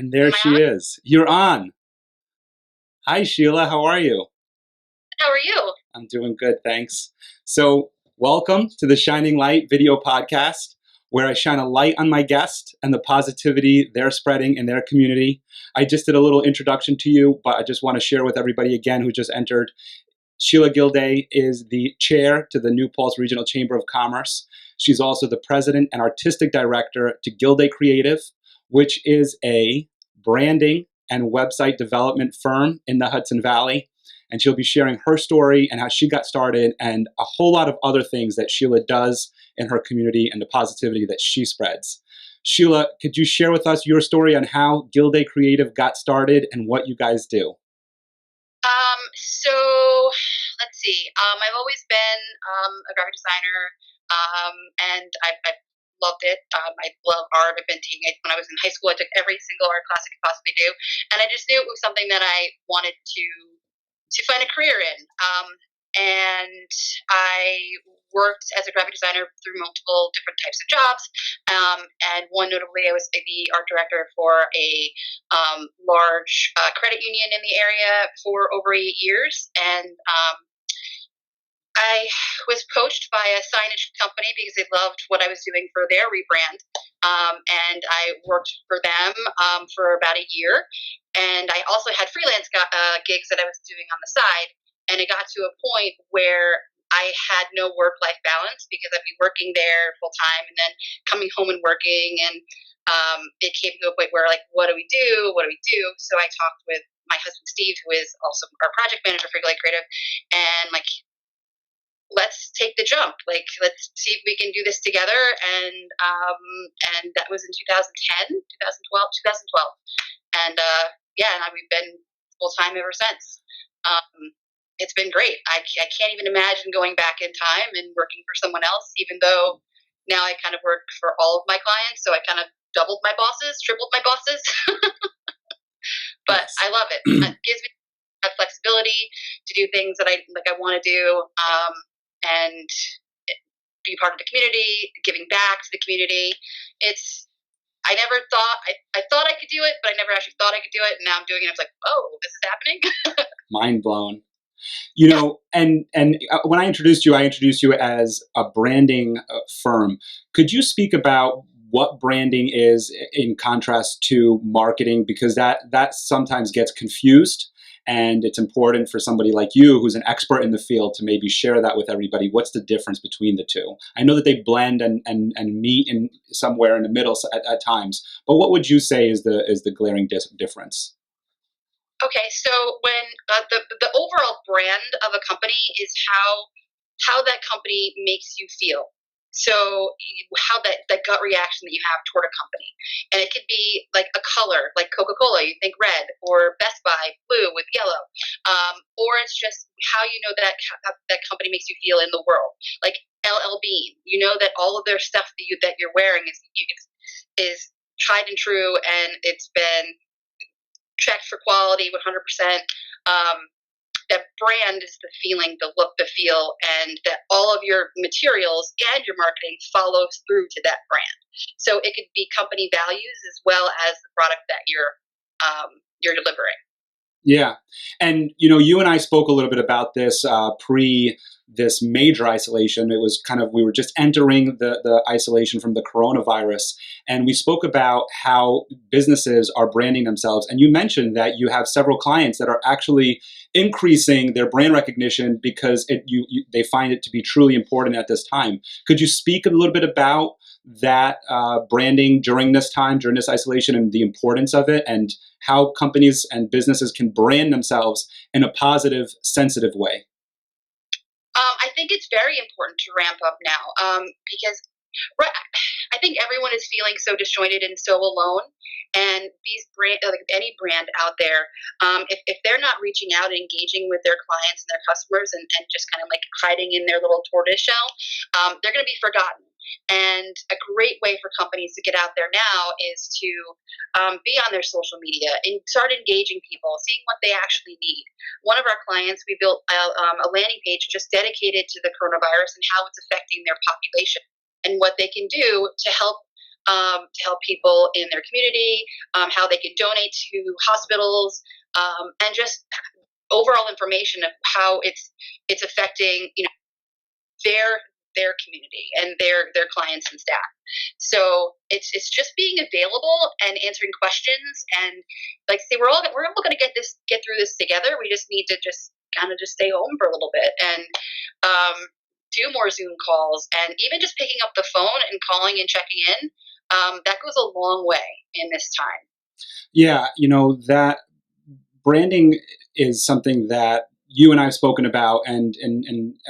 And there Am I she on? is. You're on. Hi, Sheila. How are you? How are you? I'm doing good, thanks. So, welcome to the Shining Light video podcast, where I shine a light on my guest and the positivity they're spreading in their community. I just did a little introduction to you, but I just want to share with everybody again who just entered. Sheila Gilday is the chair to the New Paltz Regional Chamber of Commerce. She's also the president and artistic director to Gilday Creative, which is a branding and website development firm in the Hudson Valley. And she'll be sharing her story and how she got started and a whole lot of other things that Sheila does in her community and the positivity that she spreads. Sheila, could you share with us your story on how Gilday Creative got started and what you guys do? So let's see. I've always been a graphic designer, and I've loved it. I love art. I've been taking it when I was in high school. I took every single art class I could possibly do, and I just knew it was something that I wanted to find a career in. And I worked as a graphic designer through multiple different types of jobs. And one notably, I was the art director for a large credit union in the area for over 8 years. And I was poached by a signage company because they loved what I was doing for their rebrand. And I worked for them for about a year. And I also had freelance gigs that I was doing on the side. And it got to a point where I had no work-life balance because I'd be working there full time and then coming home and working. And it came to a point where, like, what do we do? What do we do? So I talked with my husband, Steve, who is also our project manager for Gilday Creative, and like, let's take the jump. Like, let's see if we can do this together. And that was in 2010, 2012. And yeah, and we've been full time ever since. It's been great. I can't even imagine going back in time and working for someone else, even though now I kind of work for all of my clients. So I kind of doubled my bosses, tripled my bosses. But Yes. I love it. It gives me that flexibility to do things that I want to do, and be part of the community, giving back to the community. I never thought, I thought I could do it, but I never actually thought I could do it. And now I'm doing it. I was like, oh, this is happening. Mind blown. You know, and when I introduced you as a branding firm. Could you speak about what branding is in contrast to marketing? Because that sometimes gets confused, and it's important for somebody like you, who's an expert in the field, to maybe share that with everybody. What's the difference between the two? I know that they blend and meet in somewhere in the middle at times, but what would you say is the glaring difference? Okay, so when the overall brand of a company is how that company makes you feel. So how that gut reaction that you have toward a company, and it could be like a color, like Coca-Cola, you think red, or Best Buy, blue with yellow, or it's just how you know that company makes you feel in the world. Like LL Bean, you know that all of their stuff that you're wearing is tried and true, and it's been checked for quality 100%. That brand is the feeling, the look, the feel, and that all of your materials and your marketing follows through to that brand. So it could be company values as well as the product that you're delivering. Yeah. And, you know, you and I spoke a little bit about this pre this major isolation. It was kind of, we were just entering the isolation from the coronavirus. And we spoke about how businesses are branding themselves. And you mentioned that you have several clients that are actually increasing their brand recognition because they find it to be truly important at this time. Could you speak a little bit about that branding during this time, during this isolation, and the importance of it, and how companies and businesses can brand themselves in a positive, sensitive way? I think it's very important to ramp up now, because I think everyone is feeling so disjointed and so alone. And these like any brand out there, if they're not reaching out and engaging with their clients and their customers, and just kind of like hiding in their little tortoise shell, they're going to be forgotten. And a great way for companies to get out there now is to be on their social media and start engaging people, seeing what they actually need. One of our clients, we built a landing page just dedicated to the coronavirus and how it's affecting their population and what they can do to help to help people in their community, how they can donate to hospitals, and just overall information of how it's affecting their community and their clients and staff. So it's just being available and answering questions, and like say we're all going to get through this together. We just need to just kind of just stay home for a little bit and do more Zoom calls, and even just picking up the phone and calling and checking in. That goes a long way in this time. Yeah, that branding is something that you and I have spoken about, and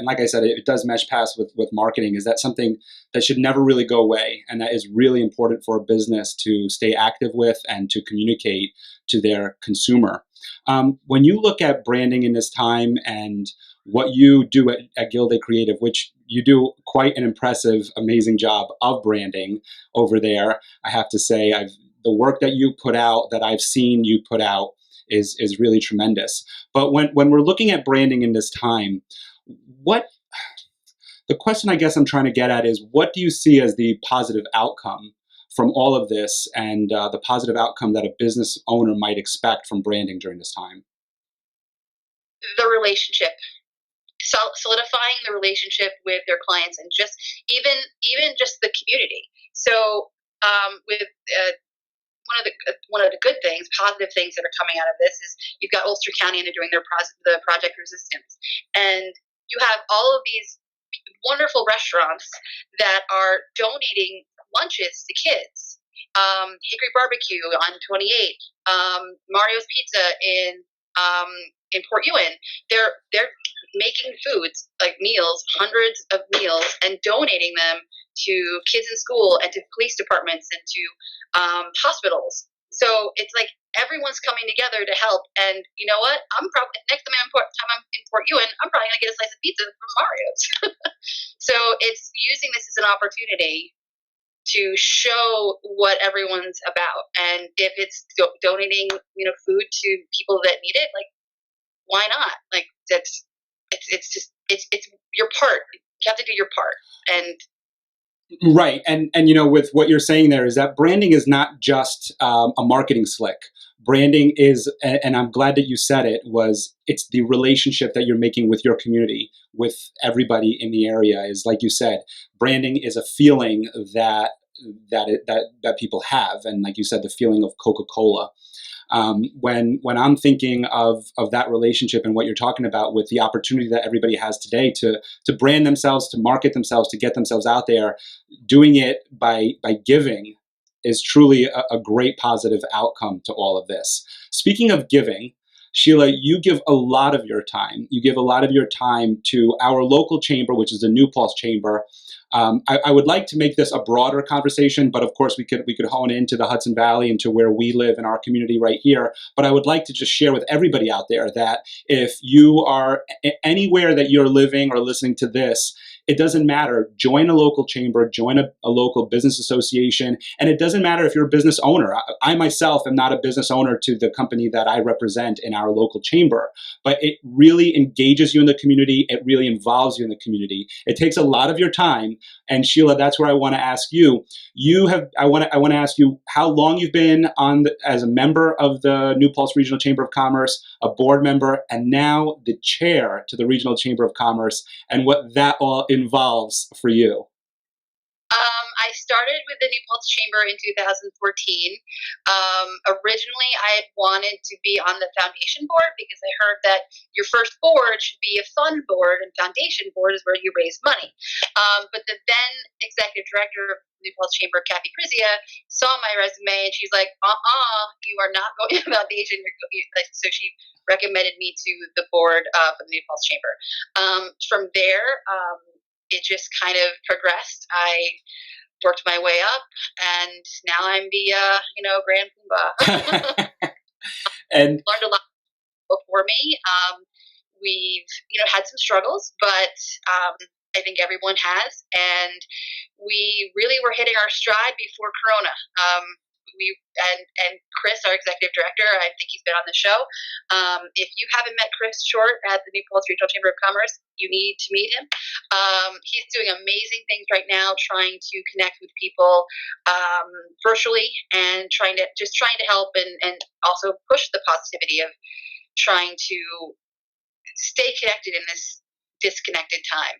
like I said, it does mesh past with marketing. Is that something that should never really go away, and that is really important for a business to stay active with and to communicate to their consumer. When you look at branding in this time and what you do at Gilday Creative, which you do quite an impressive, amazing job of branding over there, I have to say, the work that you put out, that I've seen you put out, is really tremendous. But when we're looking at branding in this time, the question I guess I'm trying to get at is, what do you see as the positive outcome from all of this, and the positive outcome that a business owner might expect from branding during this time? The relationship. Solidifying the relationship with their clients, and just even just the community. So with one of the good things, positive things that are coming out of this is you've got Ulster County, and they're doing the Project Resistance, and you have all of these wonderful restaurants that are donating lunches to kids. Hickory Barbecue on 28, Mario's Pizza in Port Ewan. They're making foods, like meals, hundreds of meals, and donating them to kids in school and to police departments and to hospitals. So it's like everyone's coming together to help. And you know what? I'm probably next time I'm in Port Ewan, I'm probably going to get a slice of pizza from Mario's. So it's using this as an opportunity to show what everyone's about. And if it's donating, food to people that need it, like, why not? Like, it's your part. You have to do your part. And right. And with what you're saying there, is that branding is not just a marketing slick. Branding is, and I'm glad that you said it's the relationship that you're making with your community, with everybody in the area. Is, like you said, branding is a feeling that people have, and like you said, the feeling of Coca-Cola. When I'm thinking of that relationship and what you're talking about, with the opportunity that everybody has today to brand themselves, to market themselves, to get themselves out there, doing it by giving is truly a great positive outcome to all of this. Speaking of giving, Sheila, you give a lot of your time. You give a lot of your time to our local chamber, which is the New Paltz Chamber. I would like to make this a broader conversation, but of course we could hone into the Hudson Valley and to where we live in our community right here. But I would like to just share with everybody out there that if you are anywhere that you're living or listening to this, it doesn't matter. Join a local chamber, join a local business association, and it doesn't matter if you're a business owner. I myself am not a business owner to the company that I represent in our local chamber, but it really engages you in the community. It really involves you in the community. It takes a lot of your time. And Sheila, that's where I want to ask you. I want to ask you how long you've been as a member of the New Paltz Regional Chamber of Commerce, a board member, and now the chair to the Regional Chamber of Commerce, and what that all involves for you. I started with the New Paltz Chamber in 2014. Originally, I had wanted to be on the foundation board because I heard that your first board should be a fund board, and foundation board is where you raise money. But the then executive director of the New Paltz Chamber, Kathy Prizia, saw my resume and she's like, you are not going to foundation. So she recommended me to the board of the New Paltz Chamber. From there, it just kind of progressed. I worked my way up, and now I'm the Grand Poobah. And learned a lot before me. We've had some struggles, but I think everyone has, and we really were hitting our stride before Corona. and Chris, our executive director, I think he's been on the show. If you haven't met Chris Short at the New Paltz Regional Chamber of Commerce, you need to meet him. He's doing amazing things right now, trying to connect with people virtually and trying to help and also push the positivity of trying to stay connected in this disconnected time.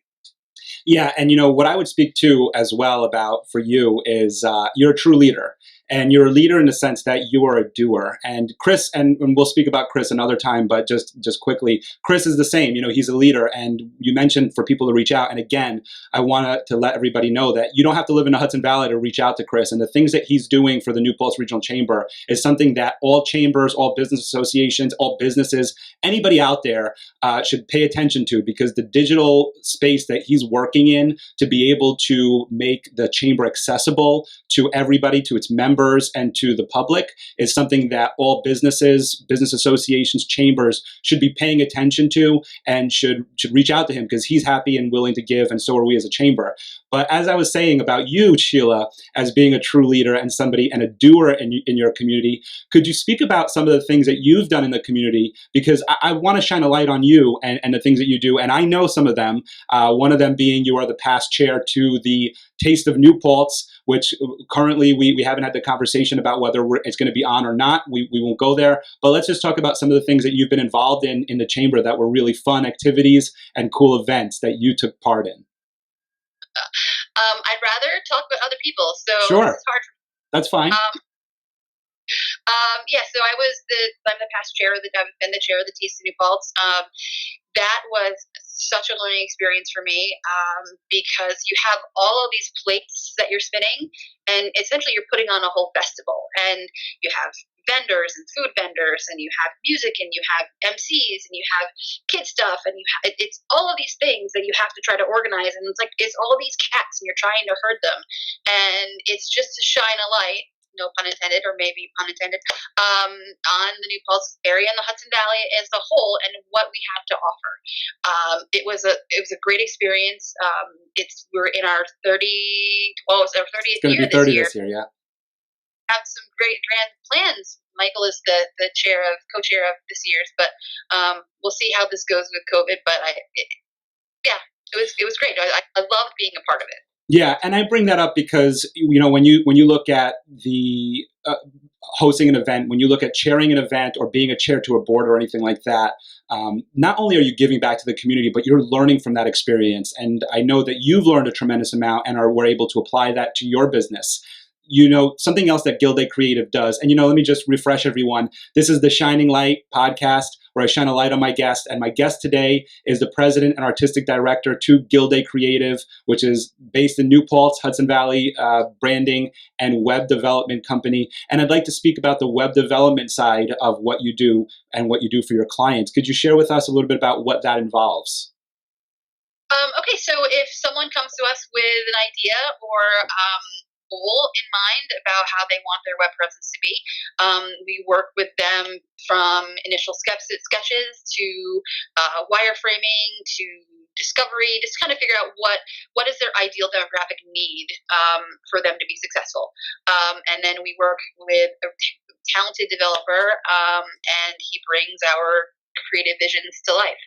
Yeah, and what I would speak to as well about for you is you're a true leader. And you're a leader in the sense that you are a doer. And Chris, and we'll speak about Chris another time, but just quickly, Chris is the same. He's a leader. And you mentioned for people to reach out. And again, I want to let everybody know that you don't have to live in the Hudson Valley to reach out to Chris. And the things that he's doing for the New Paltz Regional Chamber is something that all chambers, all business associations, all businesses, anybody out there should pay attention to, because the digital space that he's working in to be able to make the chamber accessible to everybody, to its members, and to the public is something that all businesses, business associations, chambers should be paying attention to and should reach out to him, because he's happy and willing to give, and so are we as a chamber. But as I was saying about you, Sheila, as being a true leader and somebody and a doer in your community, could you speak about some of the things that you've done in the community? Because I want to shine a light on you and the things that you do, and I know some of them. One of them being you are the past chair to the Taste of New Paltz, which currently we haven't had the conversation about whether it's going to be on or not. We won't go there. But let's just talk about some of the things that you've been involved in the chamber that were really fun activities and cool events that you took part in. I'd rather talk about other people. So sure, it's hard. That's fine. So I'm the past chair I've been the chair of the Taste of New Paltz. That was such a learning experience for me, because you have all of these plates that you're spinning, and essentially you're putting on a whole festival, and you have vendors and food vendors, and you have music, and you have MCs, and you have kid stuff, and it's all of these things that you have to try to organize, and it's all these cats, and you're trying to herd them, and it's just to shine a light, no pun intended, or maybe pun intended, on the New Paltz area and the Hudson Valley as a whole, and what we have to offer. It was a great experience. We're in our 30th year this year. Yeah. Have some great grand plans. Michael is the co-chair of this year's, but we'll see how this goes with COVID. But it was great. I loved being a part of it. Yeah, and I bring that up because when you look at the hosting an event, when you look at chairing an event or being a chair to a board or anything like that, not only are you giving back to the community, but you're learning from that experience. And I know that you've learned a tremendous amount and were able to apply that to your business. Something else that Gilday Creative does, and let me just refresh everyone. This is the Shining Light podcast, where I shine a light on my guest. And my guest today is the president and artistic director to Gilday Creative, which is based in New Paltz, Hudson Valley, branding and web development company. And I'd like to speak about the web development side of what you do and what you do for your clients. Could you share with us a little bit about what that involves? Okay, so if someone comes to us with an idea or goal in mind about how they want their web presence to be, we work with them from initial sketches to wireframing to discovery, just kind of figure out what is their ideal demographic need for them to be successful. And then we work with a talented developer, and he brings our creative visions to life.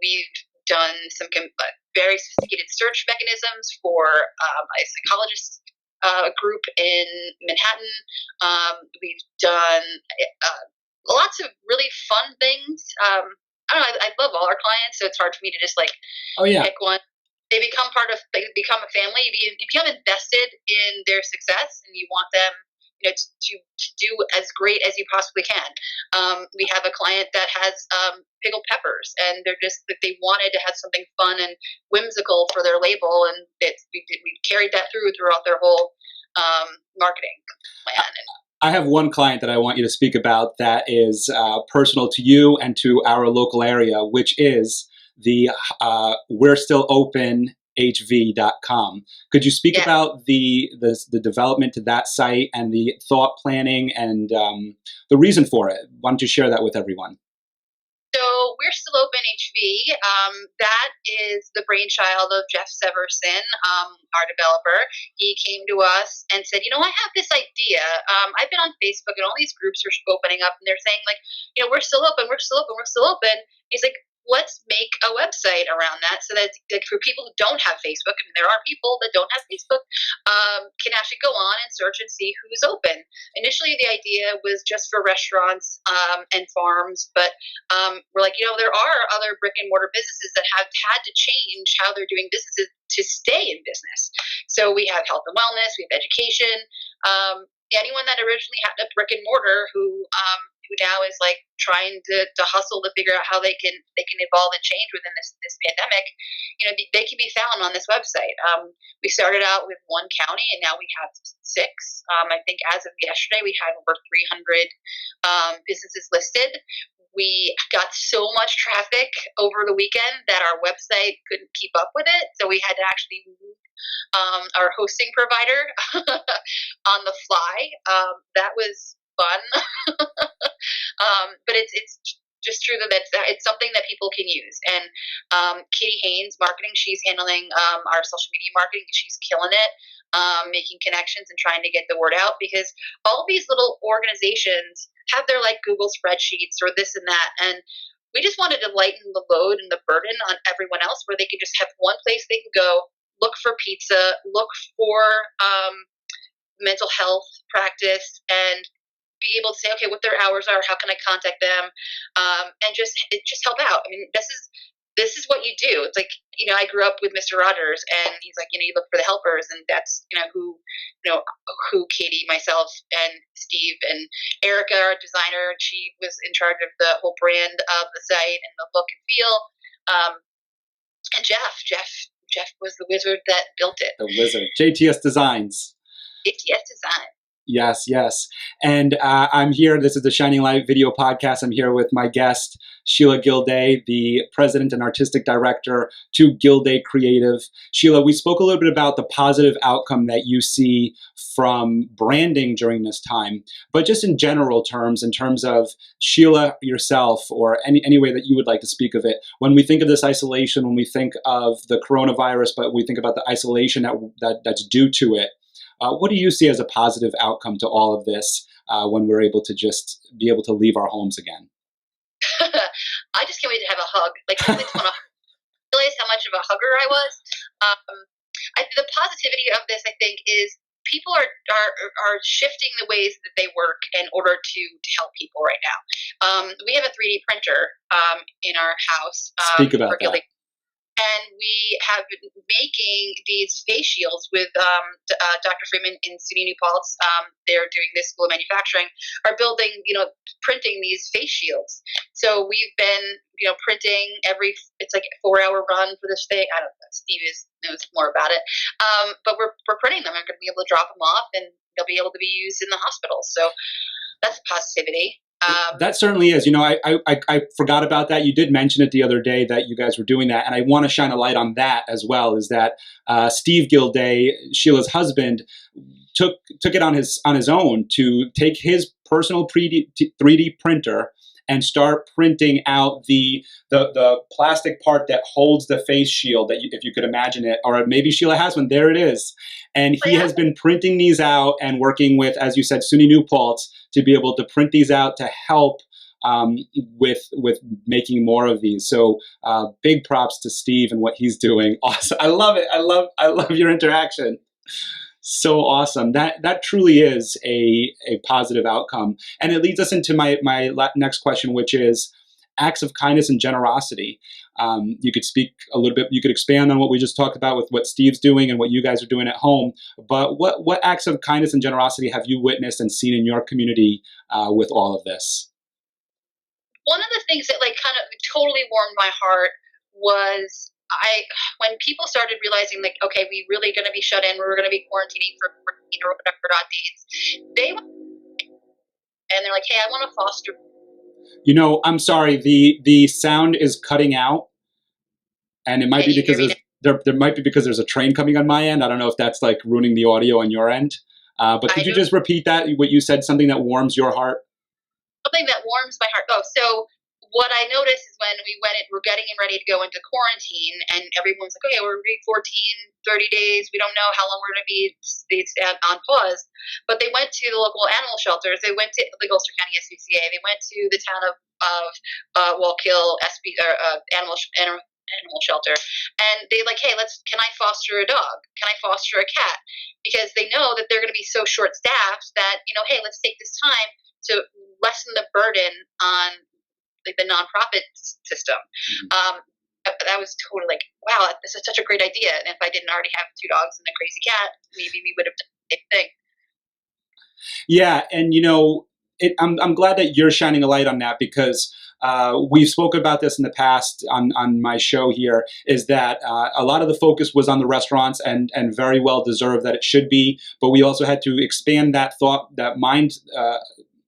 We've done some very sophisticated search mechanisms for a psychologist group in Manhattan. We've done lots of really fun things. I don't know. I love all our clients, so it's hard for me to just pick one. They become a family. You become invested in their success, and you want them to do as great as you possibly can. We have a client that has pickled peppers, and they wanted to have something fun and whimsical for their label, and we carried that throughout their whole marketing plan. I have one client that I want you to speak about that is personal to you and to our local area, which is the We're Still Open HV.com. Could you speak about the development to that site and the thought planning and the reason for it? Why don't you share that with everyone? So we're still open HV. That is the brainchild of Jeff Severson, our developer. He came to us and said, I have this idea. I've been on Facebook and all these groups are opening up and they're saying like, we're still open, we're still open, we're still open. He's like, let's make a website around that so that for people who don't have Facebook, I mean, there are people that don't have Facebook, can actually go on and search and see who's open. Initially, the idea was just for restaurants and farms, but we're like, there are other brick and mortar businesses that have had to change how they're doing businesses to stay in business. So we have health and wellness, we have education. Anyone that originally had a brick and mortar who now is like trying to hustle to figure out how they can evolve and change within this pandemic, they can be found on this website. We started out with one county and now we have 6. I think as of yesterday we had over 300 businesses listed. We got so much traffic over the weekend that our website couldn't keep up with it, so we had to actually move our hosting provider on the fly. That was fun. But it's just true that it's something that people can use. And Katie Haynes, marketing, she's handling our social media marketing. She's killing it, making connections and trying to get the word out, because all these little organizations have their like Google spreadsheets or this and that. And we just wanted to lighten the load and the burden on everyone else, where they could just have one place they can go, look for pizza, look for mental health practice, and be able to say, okay, what their hours are, how can I contact them, and just help out. I mean, this is what you do. It's like, I grew up with Mr. Rogers, and he's like, you look for the helpers, and that's who Katie, myself, and Steve, and Erica, our designer, she was in charge of the whole brand of the site and the look and feel, and Jeff was the wizard that built it. The wizard, JTS Designs. JTS Design. Yes, yes. And I'm here. This is the Shining Light video podcast. I'm here with my guest, Sheila Gilday, the president and artistic director to Gilday Creative. Sheila, we spoke a little bit about the positive outcome that you see from branding during this time, but just in general terms, in terms of Sheila yourself, or any way that you would like to speak of it. When we think of this isolation, when we think of the coronavirus, but we think about the isolation that's due to it, what do you see as a positive outcome to all of this when we're able to just be able to leave our homes again? I just can't wait to have a hug. Like, I just want to realize how much of a hugger I was. The positivity of this, I think, is people are shifting the ways that they work in order to help people right now. We have a 3D printer in our house. Speak about that. Gilday. And we have been making these face shields with Dr. Freeman and Sunini Paltz. They're doing this school of manufacturing, are building, printing these face shields. So we've been, printing it's like a 4-hour run for this thing. I don't know, Steve knows more about it. But we're printing them. I'm going to be able to drop them off, and they'll be able to be used in the hospital. So that's positivity. That certainly is. I forgot about that. You did mention it the other day that you guys were doing that, and I want to shine a light on that as well. Is that Steve Gilday, Sheila's husband, took it on his own to take his personal 3D printer and start printing out the plastic part that holds the face shield, that if you could imagine it, or maybe Sheila has one. There it is. And he has been printing these out and working with, as you said, Sunini Paltz, to be able to print these out to help with making more of these. So big props to Steve and what he's doing. Awesome. I love it. I love your interaction. So awesome. That truly is a positive outcome. And it leads us into my next question, which is acts of kindness and generosity. You could speak a little bit, you could expand on what we just talked about with what Steve's doing and what you guys are doing at home, but what acts of kindness and generosity have you witnessed and seen in your community with all of this? One of the things that kind of totally warmed my heart was when people started realizing okay, we really going to be shut in, we're going to be quarantining for whatever dates, and they're like, hey, I want to foster. I'm sorry, the sound is cutting out, and it might be because there might be because there's a train coming on my end. I don't know if that's ruining the audio on your end. But could you just repeat that, what you said, something that warms your heart? Something that warms my heart. Oh, so what I noticed is when we're getting ready to go into quarantine, and everyone's like, okay, we're going to be 14, 30 days. We don't know how long we're going to be on pause. But they went to the local animal shelters. They went to the Ulster County SPCA. They went to the town of Wallkill animal shelter, and they like, hey, can I foster a dog? Can I foster a cat? Because they know that they're going to be so short staffed that, hey, let's take this time to lessen the burden on like the nonprofit system. That was totally like, wow, this is such a great idea. And if I didn't already have 2 dogs and a crazy cat, maybe we would have done the same thing. Yeah, and I'm glad that you're shining a light on that, because we've spoken about this in the past on my show here, is that a lot of the focus was on the restaurants, and very well deserved that it should be, but we also had to expand that thought, that mind,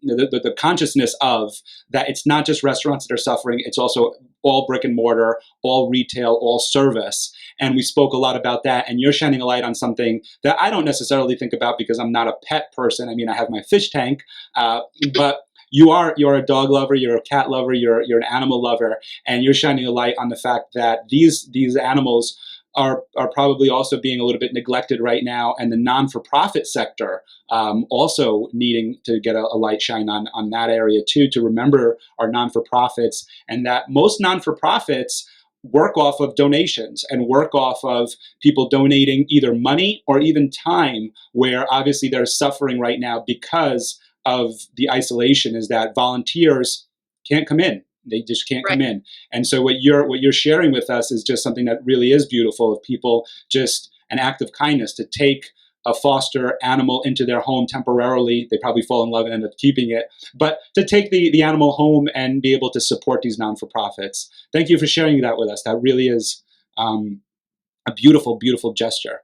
the consciousness of that it's not just restaurants that are suffering, it's also all brick and mortar, all retail, all service. And we spoke a lot about that, and you're shining a light on something that I don't necessarily think about because I'm not a pet person. I mean, I have my fish tank, but you're a dog lover, you're a cat lover, you're an animal lover, and you're shining a light on the fact that these animals are probably also being a little bit neglected right now, and the non-for-profit sector also needing to get a light shine on that area too, to remember our non-for-profits, and that most non-for-profits work off of donations and work off of people donating either money or even time, where obviously they're suffering right now because of the isolation, is that volunteers can't come in. They just can't come in. And so what you're sharing with us is just something that really is beautiful, of people, just an act of kindness to take a foster animal into their home temporarily. They probably fall in love and end up keeping it, but to take the animal home and be able to support these non-for-profits. Thank you for sharing that with us. That really is a beautiful, beautiful gesture.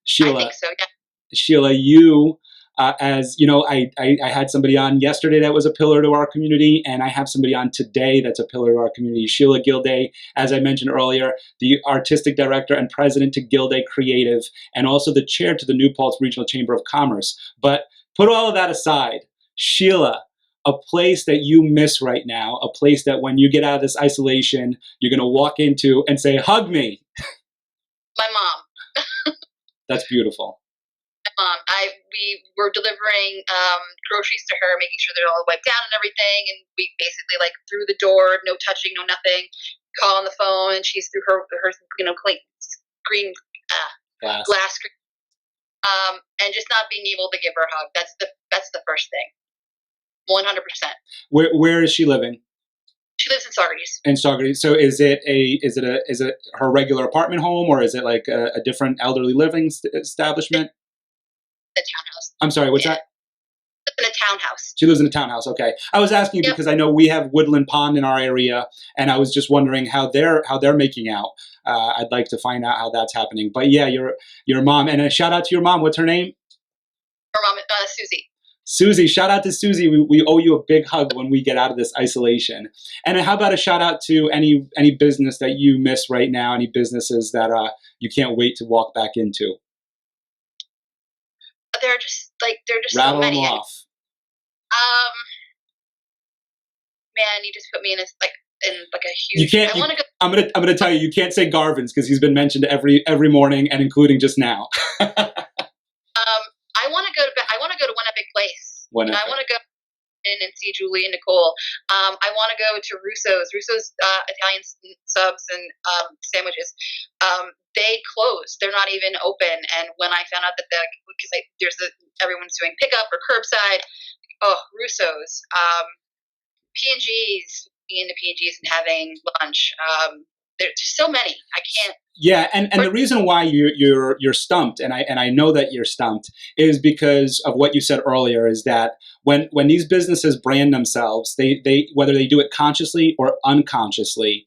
Sheila, I think so, yeah. Sheila, you, as you know, I had somebody on yesterday that was a pillar to our community, and I have somebody on today that's a pillar to our community. Sheila Gilday, as I mentioned earlier, the artistic director and president to Gilday Creative, and also the chair to the New Paltz Regional Chamber of Commerce. But put all of that aside, Sheila, a place that you miss right now, a place that when you get out of this isolation, you're going to walk into and say, "Hug me." My mom. That's beautiful. We were delivering groceries to her, making sure they're all wiped down and everything, and we basically like through the door, no touching, no nothing, call on the phone, and she's through her clean green glass screen, and just not being able to give her a hug. That's the first thing. 100%. Where is she living? She lives in Saugerties. In Saugerties. So is it her regular apartment home, or is it like a different elderly living establishment? The townhouse. I'm sorry, what's that? In a townhouse. She lives in a townhouse. Okay, I was asking because I know we have Woodland Pond in our area, and I was just wondering how they're making out. I'd like to find out how that's happening. But yeah, your mom, and a shout out to your mom. What's her name? Her mom, Susie. Susie, shout out to Susie. We owe you a big hug when we get out of this isolation. And how about a shout out to any business that you miss right now? Any businesses that you can't wait to walk back into? They're just rattle so many. them off. Man, you just put me in a huge. You can't. I'm gonna tell you. You can't say Garvin's because he's been mentioned every morning and including just now. I want to go to One Epic Place. I want to go in and see Julie and Nicole. I want to go to Russo's Italian subs and sandwiches. They closed. They're not even open. And when I found out that everyone's doing pickup or curbside, Russo's, P&G's, being the P&G's and having lunch. There's so many. I can't. Yeah, and the reason why you're stumped, and I know that you're stumped, is because of what you said earlier. Is that when these businesses brand themselves, they whether they do it consciously or unconsciously,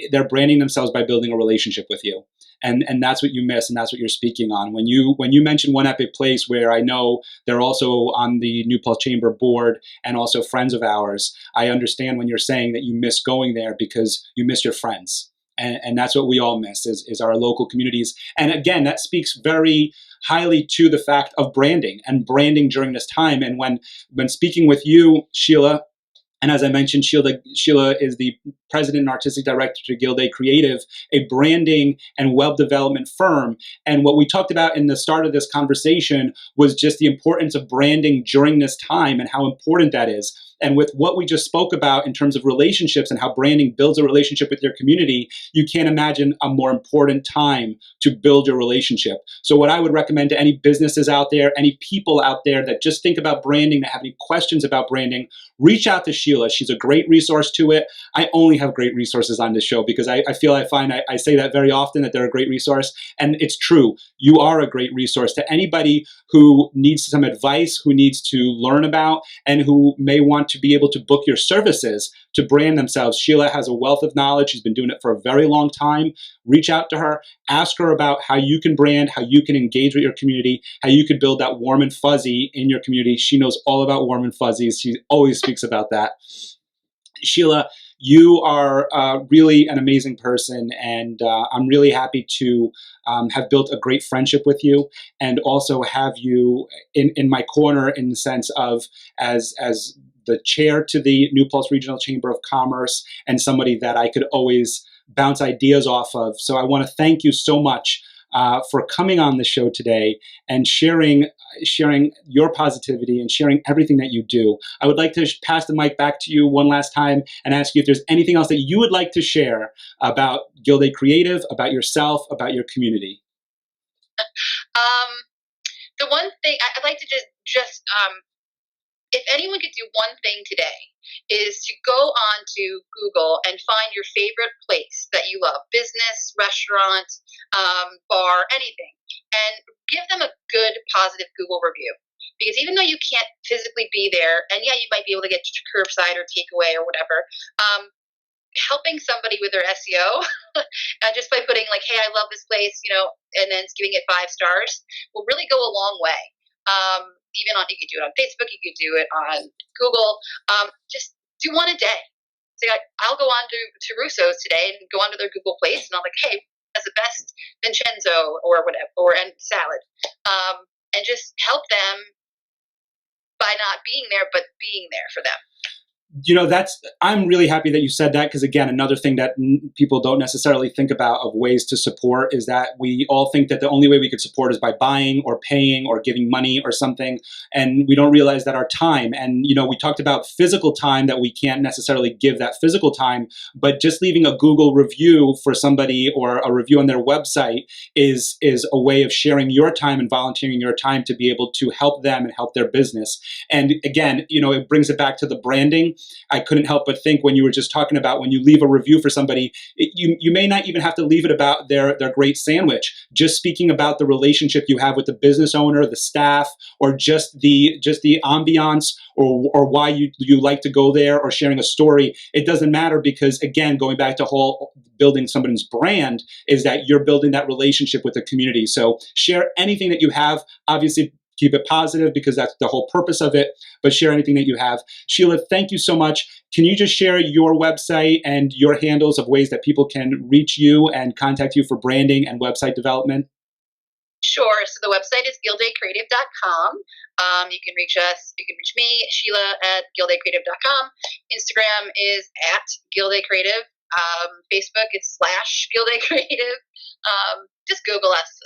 they're branding themselves by building a relationship with you, and that's what you miss, and that's what you're speaking on when you mention One Epic Place, where I know they're also on the New Paltz Chamber board and also friends of ours. I understand when you're saying that you miss going there because you miss your friends. And that's what we all miss is our local communities. And again, that speaks very highly to the fact of branding and branding during this time. And when speaking with you, Sheila, And as I mentioned, Sheila is the president and artistic director to Gilday Creative, a branding and web development firm. And what we talked about in the start of this conversation was just the importance of branding during this time and how important that is. And with what we just spoke about in terms of relationships and how branding builds a relationship with your community, you can't imagine a more important time to build your relationship. So what I would recommend to any businesses out there, any people out there that just think about branding, that have any questions about branding, reach out to Sheila. She's a great resource to it. I only have great resources on this show because I say that very often, that they're a great resource. And it's true. You are a great resource to anybody who needs some advice, who needs to learn about, and who may want to be able to book your services to brand themselves. Sheila has a wealth of knowledge. She's been doing it for a very long time. Reach out to her. Ask her about how you can brand, how you can engage with your community, how you could build that warm and fuzzy in your community. She knows all about warm and fuzzies. She always speaks about that. Sheila, you are really an amazing person, and I'm really happy to have built a great friendship with you, and also have you in my corner in the sense of as the chair to the New Paltz Regional Chamber of Commerce and somebody that I could always bounce ideas off of. So I want to thank you so much for coming on the show today and sharing your positivity and sharing everything that you do. I would like to pass the mic back to you one last time and ask you if there's anything else that you would like to share about Gilday Creative, about yourself, about your community. The one thing I'd like to just if anyone could do one thing today, is to go on to Google and find your favorite place that you love, business, restaurant, bar, anything, and give them a good, positive Google review. Because even though you can't physically be there, and yeah, you might be able to get curbside or takeaway or whatever, helping somebody with their SEO, just by putting like, hey, I love this place, and then giving it 5 stars will really go a long way. Even you could do it on Facebook, you could do it on Google. Just do one a day. So I'll go on to Russo's today and go onto their Google place, and I'm like, hey, that's the best Vincenzo or whatever, and salad, and just help them by not being there, but being there for them. I'm really happy that you said that, because again, another thing that people don't necessarily think about of ways to support is that we all think that the only way we could support is by buying or paying or giving money or something. And we don't realize that our time, and we talked about physical time, that we can't necessarily give that physical time, but just leaving a Google review for somebody or a review on their website is a way of sharing your time and volunteering your time to be able to help them and help their business. And again, it brings it back to the branding. I couldn't help but think when you were just talking about when you leave a review for somebody, you may not even have to leave it about their great sandwich. Just speaking about the relationship you have with the business owner, the staff, or just the ambiance, or why you like to go there, or sharing a story. It doesn't matter, because again, going back to whole building somebody's brand is that you're building that relationship with the community. So share anything that you have. Obviously, keep it positive, because that's the whole purpose of it, but share anything that you have. Sheila, thank you so much. Can you just share your website and your handles of ways that people can reach you and contact you for branding and website development? Sure. So the website is gildaycreative.com. You can reach us. You can reach me, Sheila, at gildaycreative.com. Instagram is at Gilday Creative. Facebook is /Gilday Creative. Just Google us.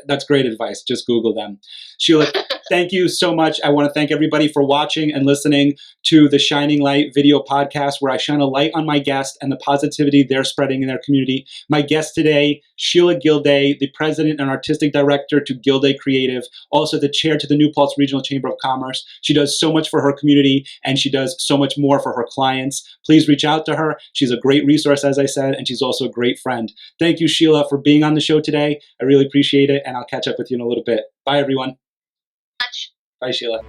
That's great advice. Just Google them. Sheila, thank you so much. I want to thank everybody for watching and listening to the Shining Light video podcast, where I shine a light on my guest and the positivity they're spreading in their community. My guest today, Sheila Gilday, the president and artistic director to Gilday Creative, also the chair to the New Paltz Regional Chamber of Commerce. She does so much for her community, and she does so much more for her clients. Please reach out to her. She's a great resource, as I said, and she's also a great friend. Thank you, Sheila, for being on the show today. I really appreciate it, and I'll catch up with you in a little bit. Bye, everyone. Bye, Sheila.